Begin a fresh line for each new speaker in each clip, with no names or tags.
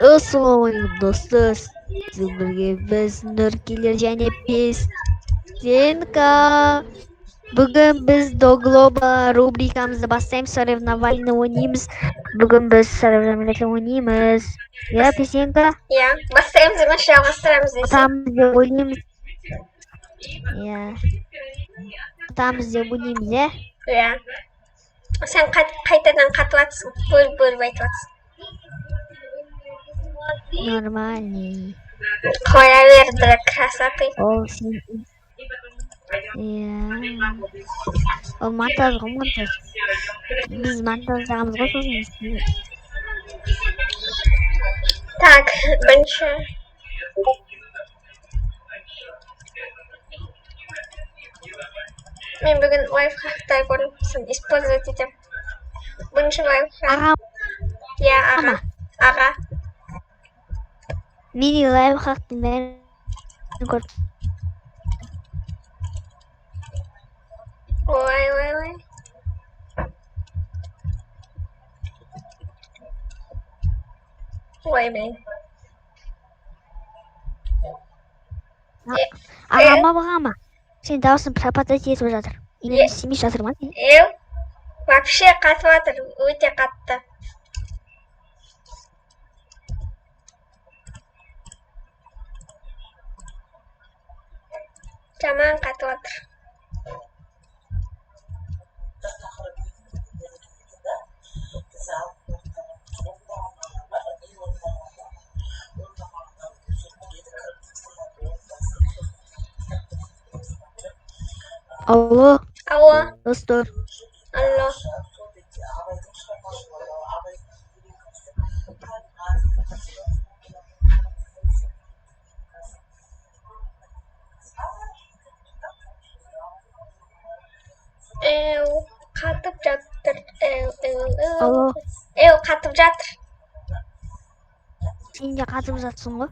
Assalomu do'stlar, siz birga biz Nurkiler және Pestenka. Bugun biz Do Globo rubrikamizda boshlaymiz, соревнование o'ynaymiz. Bugun biz соревнование o'ynaymiz. Ya Pestenka,
Ya, bastırırız mı? Şuraya bastırırız desin.
atamiz deb o'ynaymiz. Ya, atamiz deb o'ynaymiz ya.
Ya. Sen qaytadan qatıvatsın. Bölüp aytıvatsın.
Нормальный.
Koyaver direkt krasatый.
Ол сен. Ya. Ол монтаж ғой, монтаж. Biz montajlamыз ғой сосын.
Так, бірінші. Мен бүгін лайфхактар көрдім. Сын использовать етем. Бірінші лайфхак.
Аға,
Я, аға. Аға.
мини лайфхактың бәрін көрдім.
Ой. Ой, блин.
Ағама. Сен дауысын пропадать етіп жатыр. Или істемей жатыр ма?
Вообще қатыватыр, өте қатты. Жаман қатыватыр.
Алло,
Алло,
достар.
алло. Қатып жатыр.
Алло,
Қатып жатыр.
сен де қатып жатсың ғой?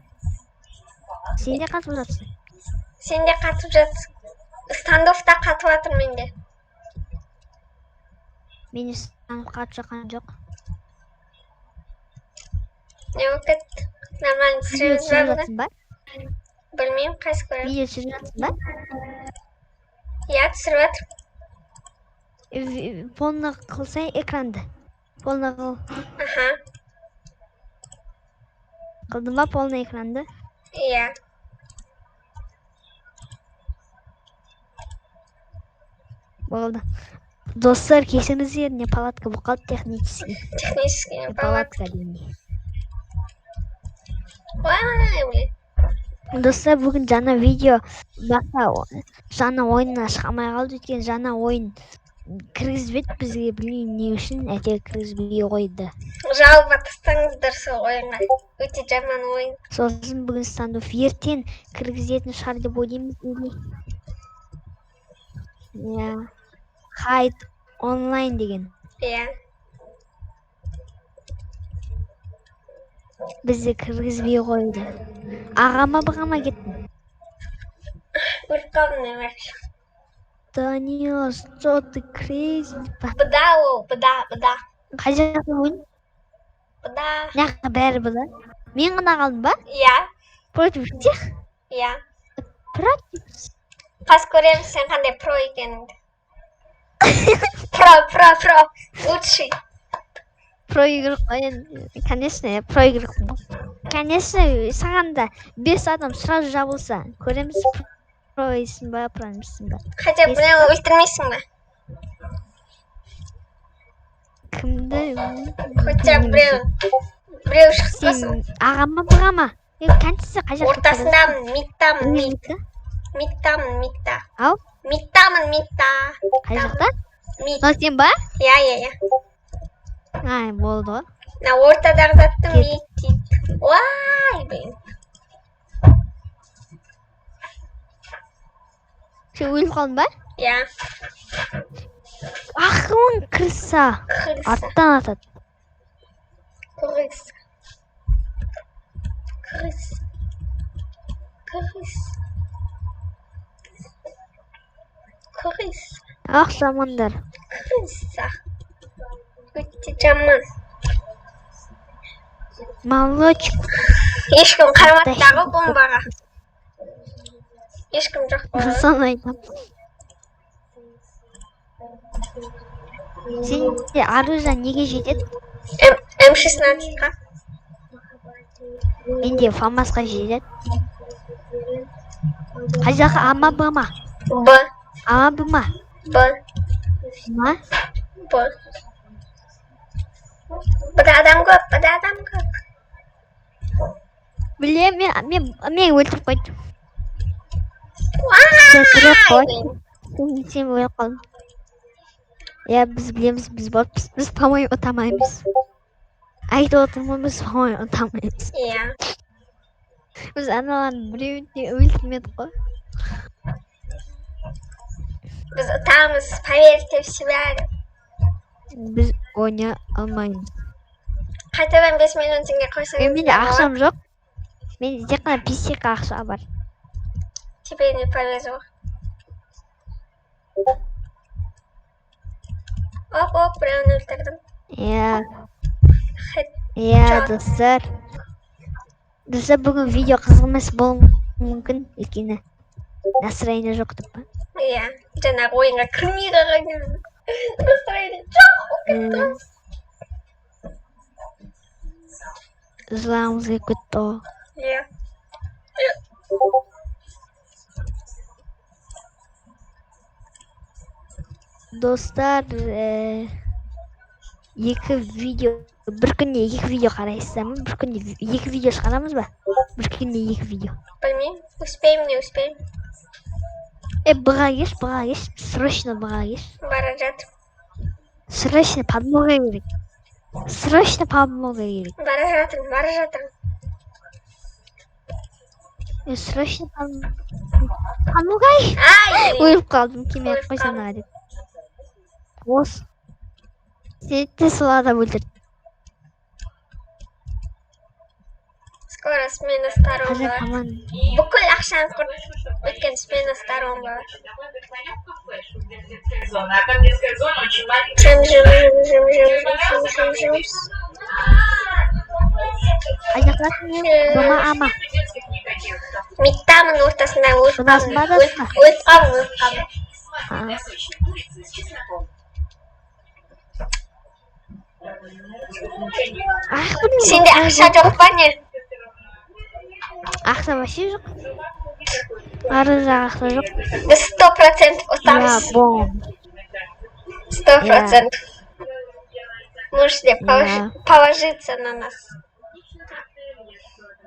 Сен де қатып жатсың?
Сен де қатып жатсың. Стандофта қатып жатыр менде.
Мен станып қатып жатқан жоқ.
Не өкет? Нормально
Видео
түсіреміз
түсіріп
ба?
жатсың ба?
Білмеймін, қайсы көрем.
Видео түсіріп жатсың ба?
Я түсіріп жатыр.
Полный қылсай экранды. Полный қыл.
Аха.
Қылдың ба полный экранды?
Иә.
Болды. Достар, кешіріңіздер, не палатка болып қалды, технический.
Технический
Палатка деймін.
Ой, блин.
Достар, бүгін жаңа видео жаңа ойыннан шыға алмай қалды, өйткені жаңа ойын кіргізбеді бізге, білмеймін не үшін, әйтеуір кіргізбей қойды.
Жалоба тастаңыздар сол ойынға. Өте жаман ойын.
Сосын бүгін стандоф ертең кіргізетін шығар деп ойлаймыз. Иә. Хайд онлайн деген.
Иә.
Бізді кіргізбей қойды. Ағама кеттім.
Өліп қалдым мен вообще.
Даниил, что ты crazy?
Бұда ол, бұда.
Қай жақта ойын?
Бұда.
Неғып бәрі бұда? Мен ғана қалдым ба?
Иә.
Против всех?
Иә.
Против?
Қас көреміз сен қандай про екеніңді. Про. Лучший.
Про игрок қоян. Конечно, я про игрокпын ғой. Конечно, саған да 5 адам сразу жабылса, көреміз происың ба, промисың ба.
Хотя біреу өлтірмейсің ба?
Кімді?
Хотя біреу шықпасын.
Сен ағама. Кәнтісі қай жақта?
Ортасындамын, мидтамын.
Ау?
Мидтамын.
Қай жақта?
Мид.
Но сен ба?
Иә.
Ай, болды ғой.
На ортадағы затты мид дейді. Уай, блин.
Сен өліп қалдың ба?
Иә.
Ақылың крыса. Аттан атады.
Крыса.
Ақ замандар.
Крыса. Өте жаман.
молочек.
Ешкім қарамады дағы бомбаға. Ешкім жоқ қой.
Соны айтам. Сенде оружие неге жетеді?
М16-ға.
Менде фамасқа жетеді. Қай жаққа ама Б ма?
Б.
Ама Б ма?
Б.
Ма?
Б. Бұда адам көп, бұда адам көп.
Білем, мен өлтіріп қойдым. Сен өліп қалдың. Я, біз білеміз, біз барбыз. Біз по-моему ұтамаймыз. Айтып отырмын, біз по-моему ұтамаймыз.
Иә.
Біз аналардың біреуін де өлтірмедік қой.
Біз ұтамыз, поверьте в себя.
Біз ойнай алмаймыз.
Қайтадан 5 миллион теңге қойсаңыз.
Менде ақшам жоқ. Менде тек қана 5 ақша бар.
Тебе не повезло. Оп, біреуін өлтірдім.
Иә, достар. Достар, бүгін видео қызық емес болуы мүмкін өйткені настроение жоқ деп па?
Иә, жаңағы ойынға кірмей қалған настроение жоқ.
Жылағымызға кетті ғой.
Иә.
Достар, екі видео, бір күнде екі видео қарайсыздар ма? Бір күнде екі видео шығарамыз ба? Бір күнде екі видео.
Білмеймін, успеймін, не успеймін.
Бұға кеш, срочно бұға кеш.
Бара жатыр.
Срочно подмога керек. Срочно подмога керек.
Бара жатыр.
Срочно подмога.
Ай!
Өліп қалдым, кеме қойсам деп. Осы. Сен сол адам өлтірді.
Скоро смена старого.
Қазір команда.
Бүкіл ақшаны құрды. Өткен смена старого бар. Жым.
Аяқлатын Бұма ама.
Миттамын ортасында өліп қалдым. Сенде ақша жоқ па не?
Ақша вообще жоқ. Арызда ақша жоқ.
Біз 100% ұтамыз. 100%. Можете положиться на нас.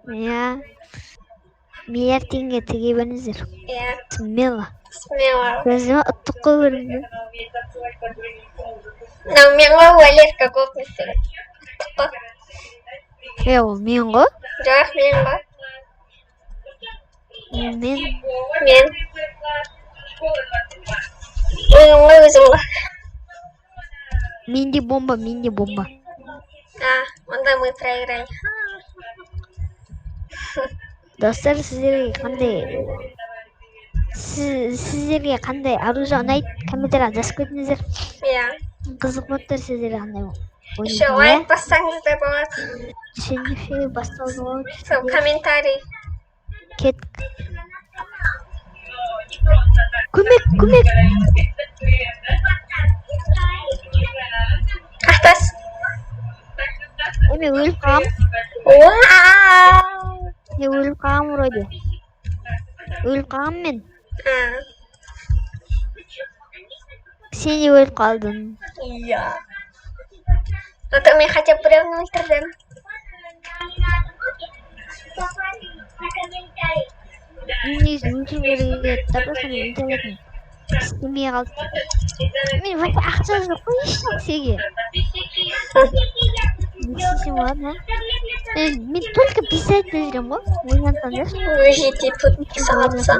Иә. Миллиард теңге тіге беріңіздер.
Иә.
Смело.
Көзіме
ұттық қой көрінді.
Мынау мен ғой Валерка Гопнесер. Ұттық қой.
Ол мен ғой?
Жоқ, мен ғой.
Мен.
Өзім ғой.
Менде бомба.
Онда мы проиграли.
Достар, сіздерге қандай оружие ұнайды? Комментарияға жазып кетіңіздер.
Иә.
Қызық боттар сіздерге қандай ойнайды.
Еще лайк бассаңыз да болады.
Басталды ғой.
Сол комментарий.
Кеттік. Көмек.
Қақтас.
Мен өліп қалам.
Вау!
Өліп қалам вроде. Өліп қалам мен. Сен де өліп қалдың.
Иә. Но то мен хотя бы біреуін өлтірдім.
Негізі өлтіру керек еді. Просто мен интернетім істемей қалды. Мен вообще ақша жоқ қой еш нәрсеге. Не істесем болады, а? Мен только писать білдірем ғой. Ойнансаңдар.
Жеке подписываться.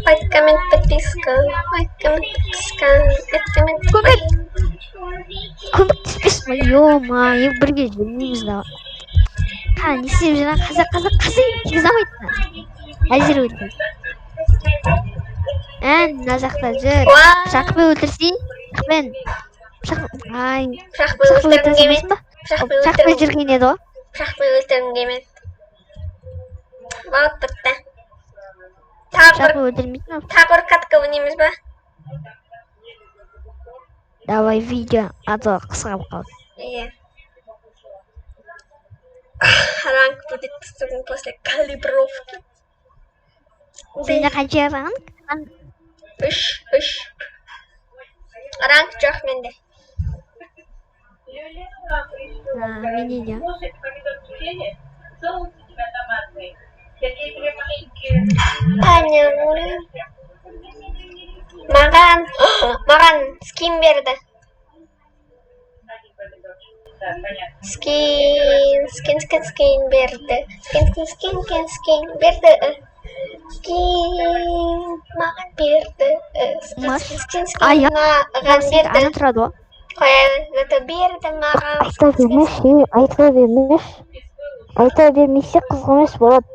Лайк, коммент, подписка.
Көмек түспесін ғой. Ё-ма-ё, бірге жүрмейміз да. Не істеп жүрген қазақ тегіз алмайды. Әзір өлтірді. Мына жақта жүр. Жақпен өлтірсей. Жақпен өлтірсің ба? Жақпен жүрген еді ғой.
бірақ мен өлтіргім келмеді. Вот бітті. Тағы
Шақы өлтірмейтін ау.
бір катка ойнаймыз ба?
Давай видео, а то қысқарып қалды.
Иә. Ранг будет доступен после калибровки.
Сенде қанша ранг?
3. Ранг жоқ менде.
Менде де.
Маған скин берді. Скин берді. Скин берді. Скин маған берді. Скин маған берді.
Ана тұрады ғой.
Зато берді маған.
Айта бермесе қызық емес болады.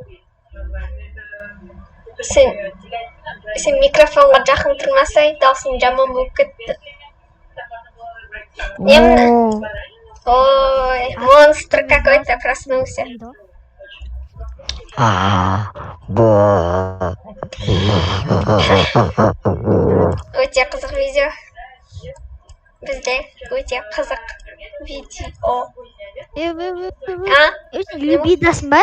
Сен микрофонға жақын тұрмасай, даусың жаман болып кетті. Ой, монстр какой-то проснулся. Өте қызық видео. Бізде өте қызық видео.
Либидасың ба?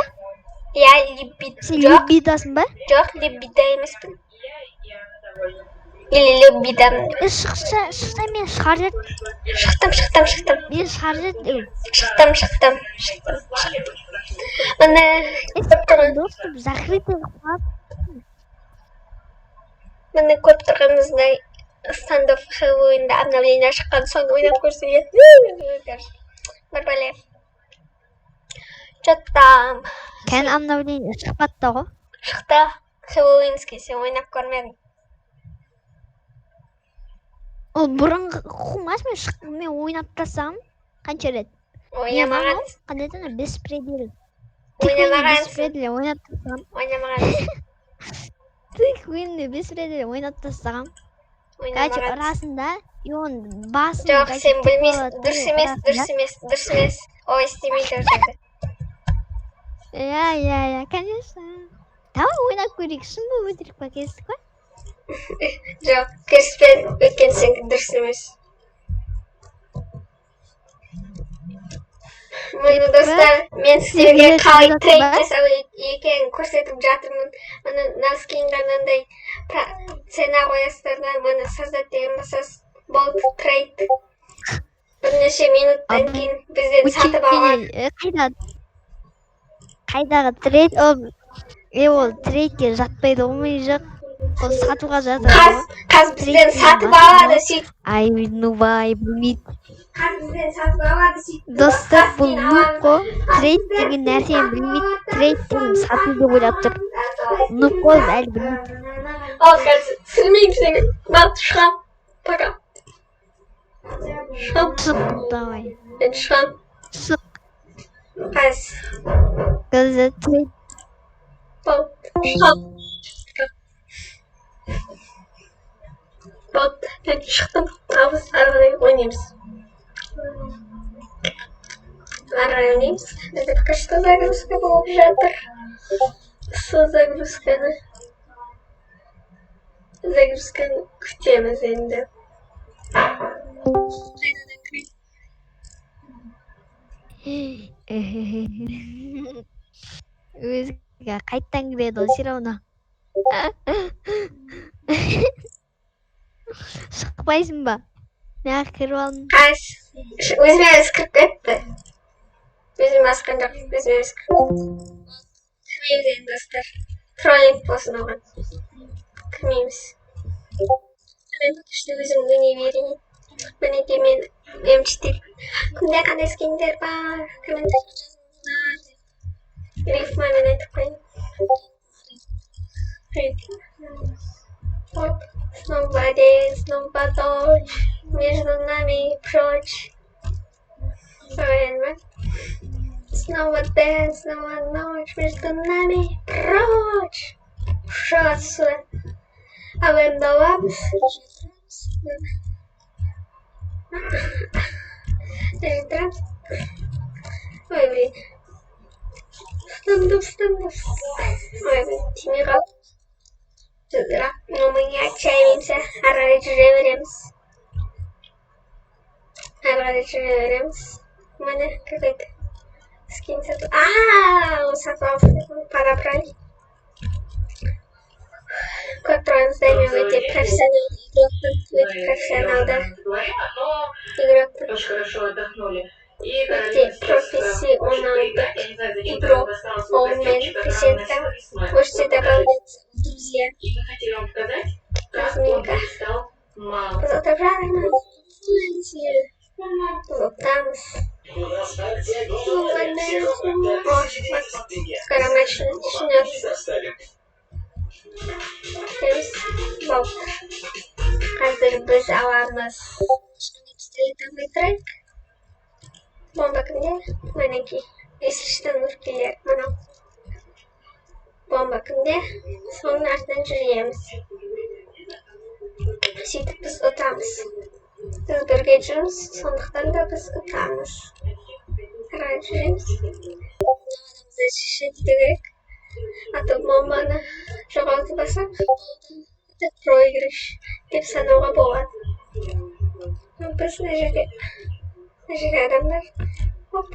Я либидо.
Сен либидасың ба?
Жоқ, либидо емеспін. Или либидамын.
Шықса мен шығар еді.
Шықтым.
Мен шығар еді.
Шықтым. Міне
Доступ закрытый вход.
Міне көріп тұрғанымыздай стандоф Хэллоуинда обновление шыққан соң ойнап көрсек. Бір бәле. Что-то
Кен обновление шықпады ғой.
шықты. Хэллоуинский сен ойнап көрмедің.
Ол бұрынғы қумас мен ойнап тастағам. Қанша рет?
Ойнамаған.
Қандай еді? Беспредел.
Ойнамағансың.
Ойнап тастағам.
Ойнамағансың.
Беспредел ойнап тастағам. Короче, расында, и он басын...
Жоқ, сен білмейсің. Дұрыс емес. Ой, істемейді өзіңді.
Я, конечно. Давай ойнап көрейік, шын ба өтірік па кестік па?
Жоқ, кіріспен өткенсің дұрыс емес. Мені достар, мен сіздерге қалай трейд жасау екенін көрсетіп жатырмын. Мына скинға мынандай цена қоясыздар да, мені создать деген басасыз. Болт трейд. Бірнеше минуттан кейін бізден сатып алған.
Қайдағы трейд? Ол трейдке жатпайды ғой жоқ. Ол сатуға жатады ғой.
Қаз бізден сатып алады сөйтіп.
Ай, нубай, білмейді.
Қаз бізден сатып алады сөйтіп.
Достар, бұл нуб қой. Трейд деген нәрсені білмейді. Трейд деген сату деп ойлап тұр. Нуб қой, әлі білмейді.
Ал қазір сілмеймін сені. Мен шығам. Пока.
Шық, давай.
Мен шығам.
Шық.
Қазір
трейд.
Шығам. Вот, мен шықтым. Абыз арғыдай ойнаймыз. Арғыдай ойнаймыз. Бізде пока что загрузка болып жатыр. Загрузканы күтеміз енді.
Өзіге қайттан кіреді ол сирауна. Шықпайсың ба? Мен кіріп алдым.
Өзіме өзі кіріп кетті. Өзіме асқан жоқ. Өзіме өзі кіріп кетті. Кірмейміз енді достар. Троллинг болсын оған. Кірмейміз. Мен күшті өзімді не берейін. Міне де мен емшітеп. Кімде қандай скиндер бар? Комментарий жазыңыздар. Рифмамен айтып қойын. Снова день, снова ночь, между нами прочь. Правильно? Снова день, снова ночь, между нами прочь. Что отсюда? А вы давай. Ой, блин. Ой, тимей қалды. Жылдырақ номыңа айтшаймемсе, ары қарай жүре береміз. Міне, какой-то скин сатып. Сатып алып подобрали. Как трансдайме өте профессионалды игрокпын, өте профессионалды игрокпын. Өте профессионалды игрок. Он мен Песенко. Можете добавлять в друзья. Разминка. Подобрали. Лутamos. Скоро матч начнется. Volta. Қазір біз аламыз. Там трек. Бомба кімде? Мінекей. Есіштің үркелер. Мынау. Бомба кімде? Соның артынан жүреміз. Сөйтіп біз ұтамыз. Biz birga жүрміз, сондықтан да біз ұтамыз. Қарай жүреміз. Адамымызды шешеді керек. А то бомбаны жоғалтып алсақ, это проигрыш деп санауға болады. Біз мына жерде адамдар. Оп.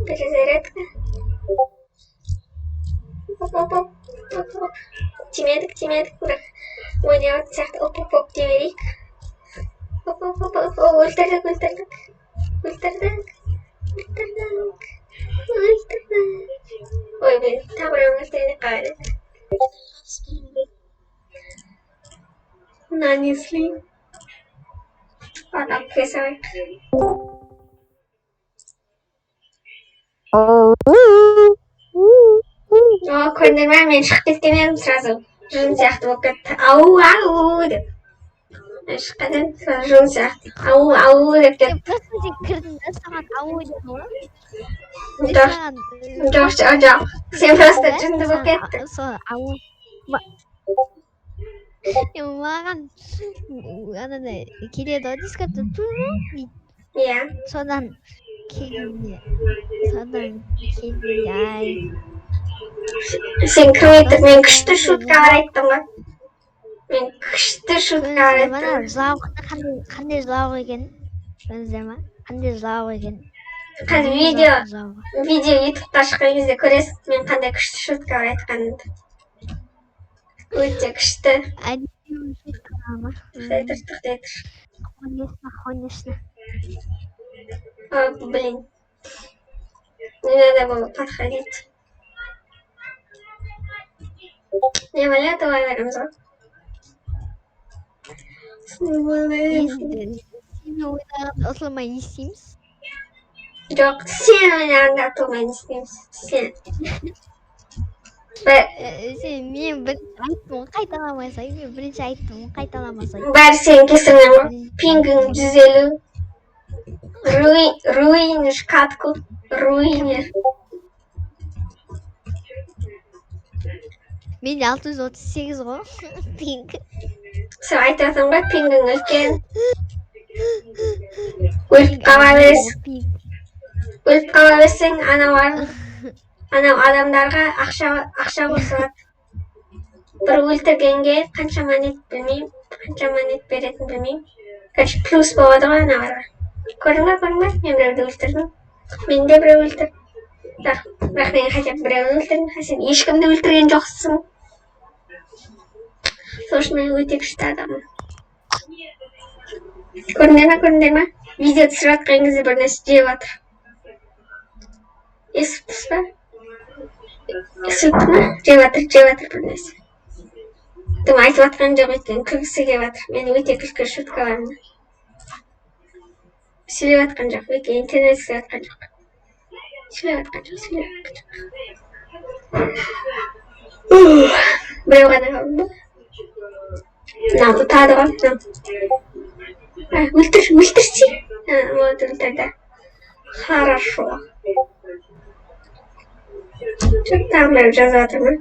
Перезарядка. Оп. Тимедік, бірақ ойнауыт сияқты оп деп берейік. Оп. Өлтірдік. Ой, мен табырамын өздеріне қалады. Нанесли. Адам кесайық. Көрдіңбе, мен шығып кеткенмін сразу. Жын сияқты болып кетті. Ау деп. Мен шыққадан жын сияқты. Ау деп кетті.
Просто сен кірдің да саған ау деп ғой.
Жоқ. Сен просто жынды болып кеттің.
Сол ау. Маған анандай келеді ғой дискордта дейді.
Иә.
Содан келді. Ай.
Сен кірмейтін, мен күшті шуткалар айттым ғой. Мен күшті шуткалар айттым.
Мына жылауықты қандай жылау екен? Білесіздер ма? Қандай жылау екен?
Қазір видео ютубта шыққан кезде көресіз, мен қандай күшті шуткалар айтқанымды. Өте күшті.
Әдемі шуткалар ма?
Тоқтай тұр.
Конечно.
О, блин. Не надо было подходить. Не валя, давай вернеміз ғой.
Сені ойнағанда ұтылмай не істейміз?
Жоқ, сен ойнағанда ұтылмай не істейміз? Сен.
Мен бірінші айттым, қайталамасай.
Бәрі сен кесімнен ғой. Пингің 150. Руинер катку. Руинер.
Менде 638 ғой. Пинг.
Сен айтасың ғой, пингің үлкен. Өліп қала берсең, анау адамдарға ақша қосылады. Бір өлтіргенге қанша монет білмеймін, қанша монет беретін білмеймін. Короче, плюс болады ғой аналарға. Көрдің ба? Мен біреуді өлтірдім. Мен де біреу өлтірдім. Бірақ мен хотя бы біреуді өлтірдім. Сен ешкімді өлтірген жоқсың. Сол үшін мен өте күшті адаммын. Көрдіңдер ма? Видео түсіріп жатқан кезде бір нәрсе жеп жатыр. Естіп тұрсыз ба? Естіп ма? Жеп жатыр бір нәрсе. Дым айтып жатқан жоқ екен, күлкісі келіп жатыр. Мен өте күлкі шуткаларымды. Сөйлеп жатқан жоқ, өте интернет сөйлеп жатқан жоқ. Біреу ғана қалды ма? Мынау ұтады ғой. Өлтірсе. Вот өлтірді. Хорошо. Там біреу жазып жатыр ма?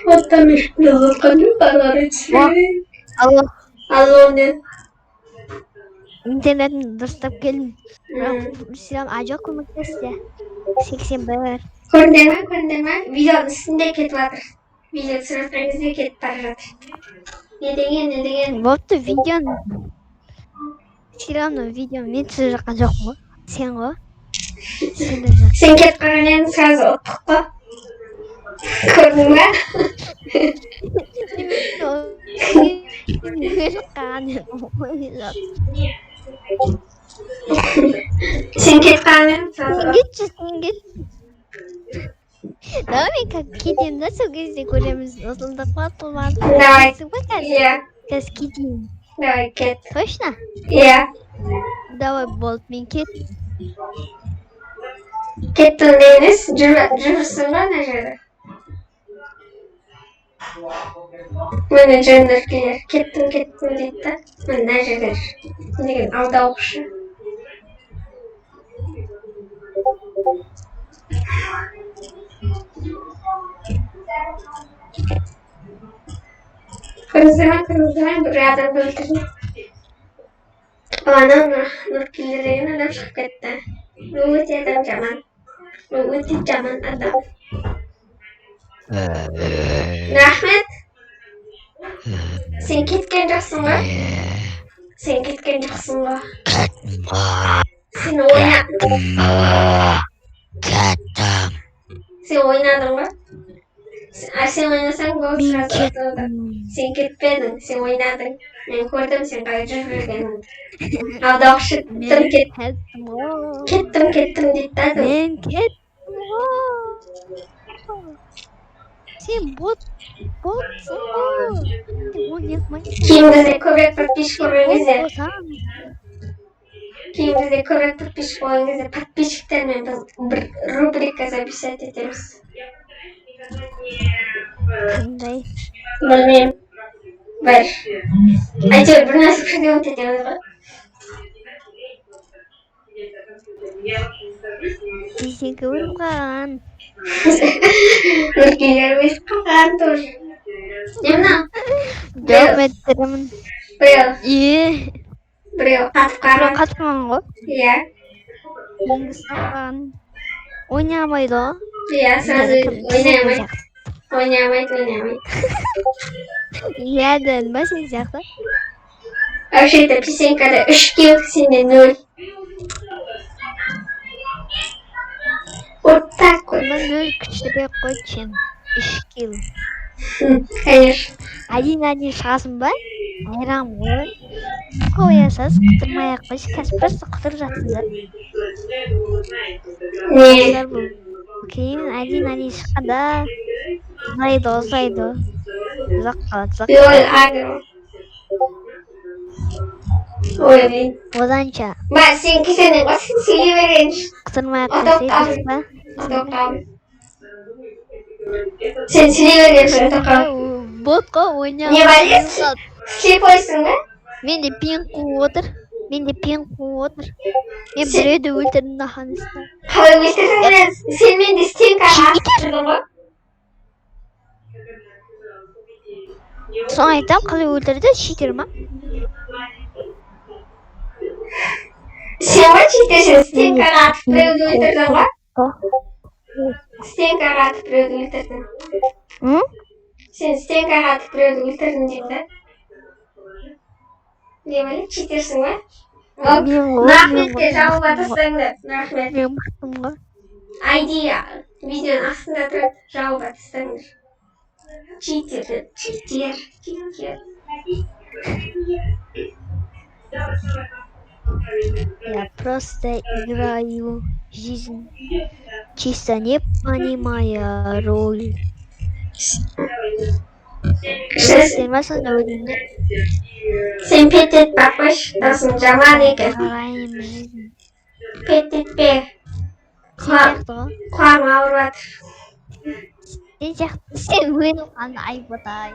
Вот там ешкім жазып жатқан жоқ, ары қарай түсірейін. Алло, не?
интернетін дұрыстап келдім. Бірақ
Hmm.
сериал ажо көмектесті. 81.
Көрдіңдер ме? Видеоның үстінде кетіп жатыр. Видео түсіріп жатқан кезде кетіп бара жатыр. Не деген?
Болыпты видеоны. Сериалның видеоны мен түсіріп жатқан жоқпын ғой. Сен ғой. Сен де жақ.
Сен кетіп қалған едің, сразу ұттық қой. Көрдің бе? Сен кетіп қалған едің, сразу ұттық.
Сен кетші. Давай мен кетемін да сол кезде көреміз. Осылда қуат
Давай. Иә.
Қазір кетейін.
Давай, кет.
Точно?
Иә.
Давай болды, мен кеттім.
Кеттің де емес, жүрсің ба ана жерде? Міне жөндіркелер. Кеттім дейді да. Міне мына жерде жүр. Деген алдауықшы. Көрдіңіздер ме? Бір адамды өлтірді. Ана Нұркелер деген адам шығып кетті. Бұл өте адам жаман. Бұл өте жаман адам. Рахмет. Сен кеткен жоқсың ба? Сен кеткен жоқсың ба? Сен ойнадың ба? Сен ойнасаң бұл сразу атылды. Сен кетпедің, сен ойнадың. Мен көрдім сен қалай жүріп жүргеніңді. Алдауықшы кеттім дейді да.
Мен кеттім ғой. Сен ботсың ғой.
Кейінгізде көбірек подписчик болған кезде. Кейінгізде көбірек подписчик болған кезде подписчиктермен біз бір рубрика записать етеміз.
Қандай?
Білмеймін. Бір. Әйтеуір бір нәрсе эксперимент етеміз ғой.
Сенсекі өліп қалған.
Нұркелер өліп қалған тоже. Не мынау?
Жоқ, мен тірімін.
Біреу қатып қалған.
Қатып қалған ғой.
Иә.
Енгіз қалған. Ойнамайды ғой.
Иә, сразу ойнамайды. Ойнамайды.
Иә, дәл ба сен сияқты?
Вообще-то песенкада 3 килл, сенде 0. Вот так вот.
Мен 0 күшірек қой, чем 3 килл.
Конечно.
Один шығасың ба? Айрам ғой. Қоясыз, құтырмай-ақ қойшы, қазір просто құтырып жатсыңдар.
Не?
Кейін один шыққанда ұзайды. Ұзақ қалады.
Лол агро. Ой.
Оданша.
Ба, сен кесенің ғой, сен сөйлей берейінші.
Құтырмай-ақ қойсайдыз ба?
Сен сөйлей берейінші, тоқал.
Бот қой, ойнау.
Не балет? Слепойсың ба?
Менде пен қуып отыр. Мен біреуді өлтірдім да ханыста.
Қалай өлтірдің? Сен менде стенкаға атып тұрдың ғой.
Соны айтам, қалай өлтірді? Читер ма?
Сен ба читерсің? Стенкаға атып біреуді өлтірдің ғой? Стенкаға атып біреуді өлтірдің. Сен стенкаға атып біреуді өлтірдің деймін да? Не бәле, читерсің ба? Рахметке жауып атыстыңдар. Рахмет.
Мен мықтым ғой.
ID видеоның астында тұрады. Жауып атыстыңдар. Читер.
Я просто играю жизнь, чисто не понимая роль. Сен басында өлдіңдер.
Сен пететпе қойшы, досың жаман екен.
Қарайым жизнь.
Пететпе.
Сен сияқты ғой.
Құлағым ауырып жатыр.
Сен сияқты. Сен өліп қандай айбатай.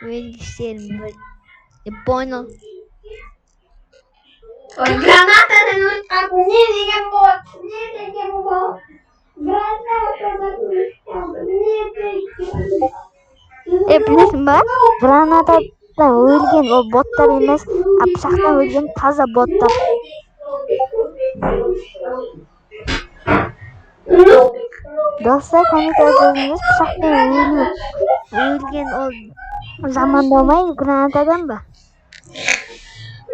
Өлгіштерім бір. Я понял.
Ой, гранатадан өліп қалдым. Не деген болады? Гранатадан өліп қалдым.
Білесің ба? Граната пышақтан өлген ол боттар емес, а пышақтан өлген таза боттар. Достар, комментарийде өзіңіз пышақпен өлген ол жамандамай гранатадан ба?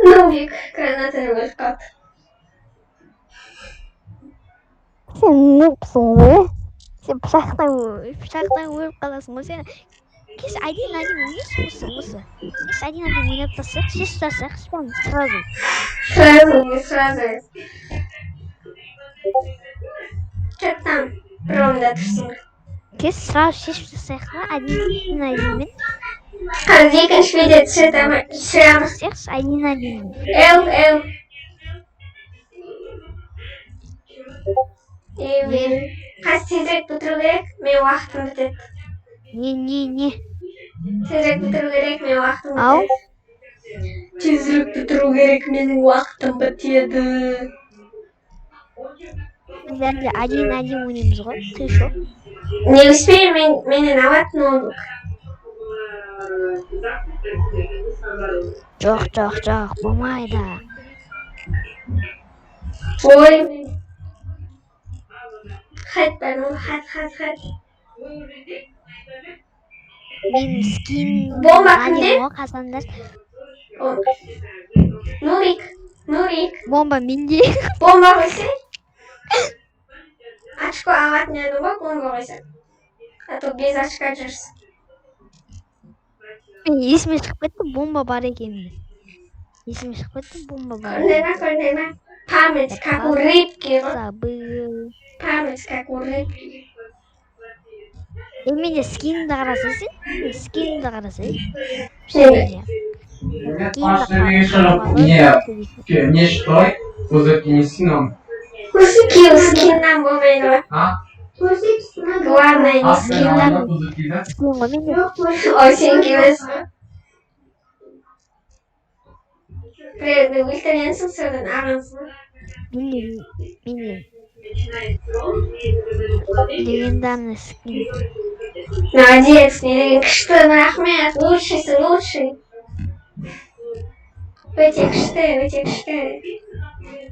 Нубик гранатадан өліп қалды.
Сен нупсың ғой. Сен пышақтан өліп қаласың ғой. Сен кеш один ойнайсың осы. Кеш один ойнап тастайық, шешіп тастайық сразу.
Сразу. Чаттан бір орында тұрсың.
Кеш сразу шешіп тастайық па, одинмен.
Қазір екінші видео түсіреміз.
Одинмен.
Эл. Қазір тезірек бітіру керек, мен уақытым бітеді.
Не.
Тезірек бітіру керек, мен уақытым
Ау?
бітеді. Тезірек бітіру керек, менің уақытым бітеді.
Біздерде один ойнаймыз ғой, ты шо?
Не успею, менен алатын ондық.
Жоқ, болмайды.
Ой. Хат бар ма? Хат.
Мен скин
Бомба кімде?
Қазанда.
Нурик.
Бомба менде.
Бомба қойсай. Очко алатын еді ғой, бомба қойсай. А то без очка жүрсің.
Есіме шығып кетті, бомба бар екен.
Көрдей ма? Память, как у рыбки.
Забыл.
Память, как у рыбки.
Менде скинді қарасайсың? Скинді қарасай.
Не штой, кузаки скином.
Скиннан болмайды ғой. Главное, не скиннан.
Скин ғой менде.
Ой, сен кемес ғой. Біреуді өлтіргенсің, содан ағансың.
Менде. Легендарный скин.
Молодец, не деген күшті, рахмет, лучший. Өте күшті.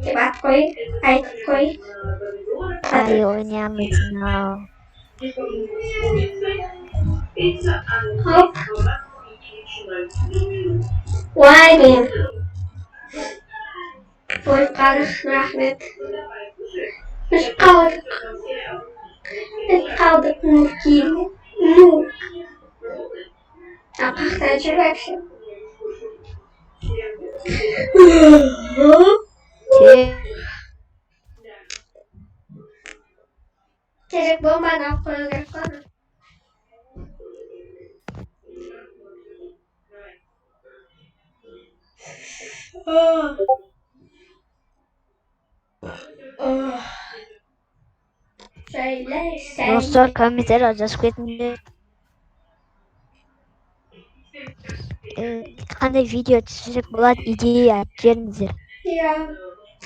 Деп айтып қой.
Ай, ойнамайсың ау.
Хоп. Уай, мен. Ой, қалдық, рахмет. Біз қалдық, Нуркин. А қақта жүр вообще? Керек бомбаны алып қою керек қой.
Достар, комментарий жазып кетіңдер. Қандай видео түсірсек болады, идея беріңіздер.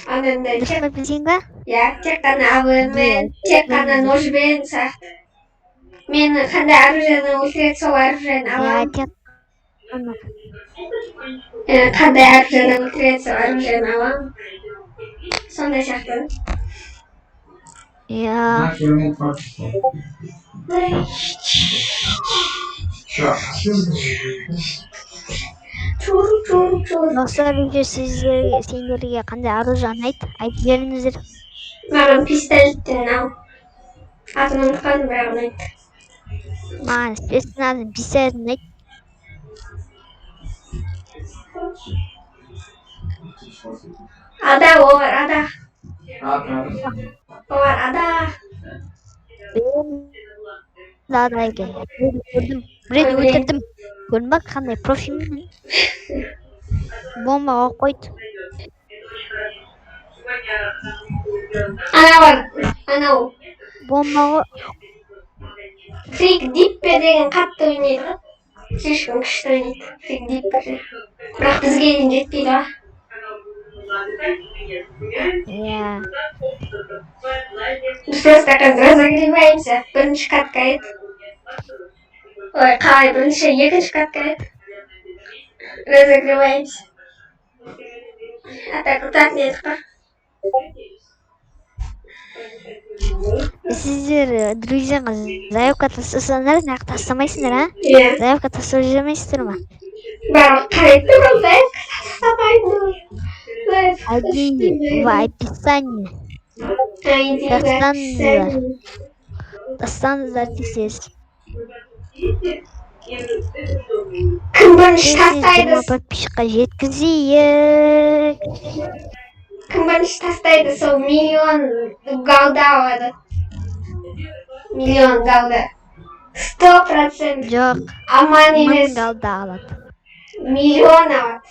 Дұрыс па білсең ба?
Тек қана абырмен, тек қана ножбен сияқты. Мені қандай оружиені өлтіреді, сол оружиені аламын. Қандай оружиені өлтіреді, сол оружиені аламын. Сондай сияқты.
Достар, сендерге қандай оружие ұнайды? Айтып беріңіздер.
Маған пистолеттен ал. Атын ұмытқаным бірақ ұнайды.
Маған спецназдан пистолет ұнайды.
Ада, олар ада. Олар ада.
Ада екен. Біреуді өлтірдім. Көрдің ба қандай профилмен? Бомба қойды.
Анау.
Бомба
Фрик Диппер деген қатты ойнайды. Слишком күшті ойнайды. Фрик Диппер. Бірақ бізге дейін жетпейді ғой. Біз просто қазір разогреваемся. Бірінші катка еді. Ой, қалай бірінші, екінші катка еді. разогреваемся. А так нет.
Сіздер друзьяңа заявка тастасаңдар, неғып тастамайсыңдар, а?
Иә.
Заявка тастап жүрмейсіздер ма?
Барлық қарайды, бірақ заявка тастамайды.
Әдейі в описании тастаңыздар тез.
Кім бірінші тастайды?
20 подписчикқа жеткізейік.
Кім бірінші тастайды, сол миллион галда алады. Миллион галда. 100%.
Жоқ,
Аман емес.
1000 галда алады.
Миллион алады.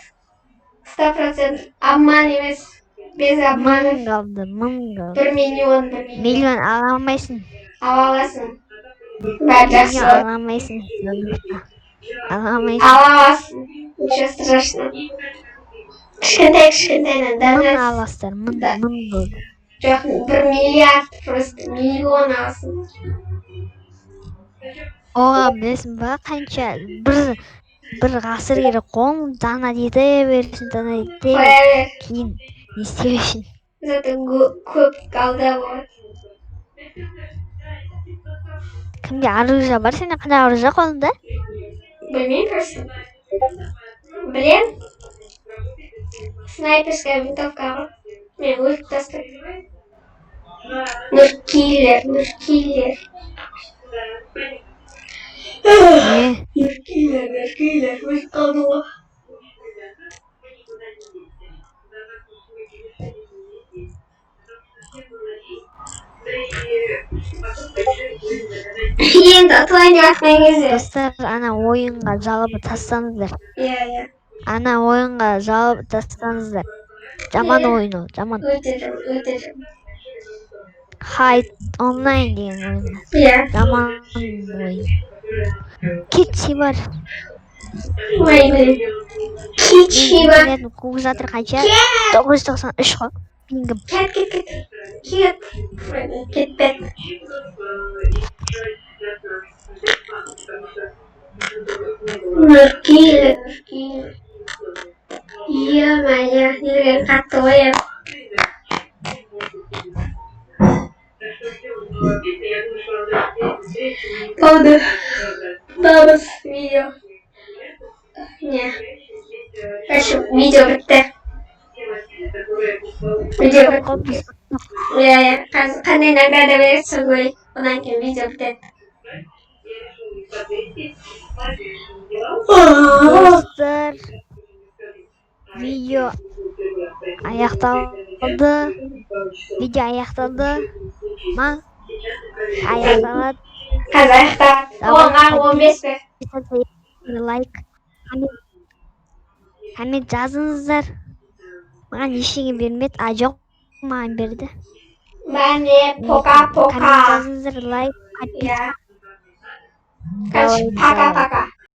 100% аман емес. Без обмана.
1000 галда, 1000 галда.
1 миллион.
Миллион ала алмайсың.
Ала аласың. Бәрі жақсы.
Ала алмайсың. Ала алмайсың.
Ала аласың. Ничего страшного. Кішкентай
1000 аласыздар, 1000 галда.
Жоқ, 1 миллиард, просто миллион аласың.
Оған білесің ба, қанша бір ғасыр керек қолың дана дете берсін, дана дете
Қоя бер.
кейін не істемешін.
Зато көп галда болады.
Кімде оружие бар, сенде қандай оружие қолыңда?
Білмеймін просто. Білем. Снайперская винтовка ғой. Мен өліп тастаймын. Нұркиллер.
Не?
Нұркиллер. Өліп қалдым ғой. Енді атылайын деп атқан кезде.
Достар, ана ойынға жалобы тастаңыздар.
Иә.
Ана ойынға жалобы тастаңыздар. Жаман ойын ол, жаман.
Өте жаман.
Хайт онлайн деген ойын.
Иә.
Жаман ойын. Китчи бар.
Ой, блин. Китчи бар.
Интернетін қуып жатыр қанша? 993 қой. Пингім.
Кет. Кетпеді. Нұркиллер. Е-мая, нелген қатты оян. Болды. Бабыз видео. Не. Короче, видео бітті. Иә. Қандай награда береді сол көрейік. Одан кейін видео бітеді.
Достар, видео аяқталды. Ма? Аяқталады.
Қазір аяқталады. Оған 15 бе?
Лайк. Коммент жазыңыздар. Маған ештеңе бермеді. Жоқ, маған берді.
Мәне пока.
Коммент жазыңыздар, лайк,
Иә.
подписка.
Пока.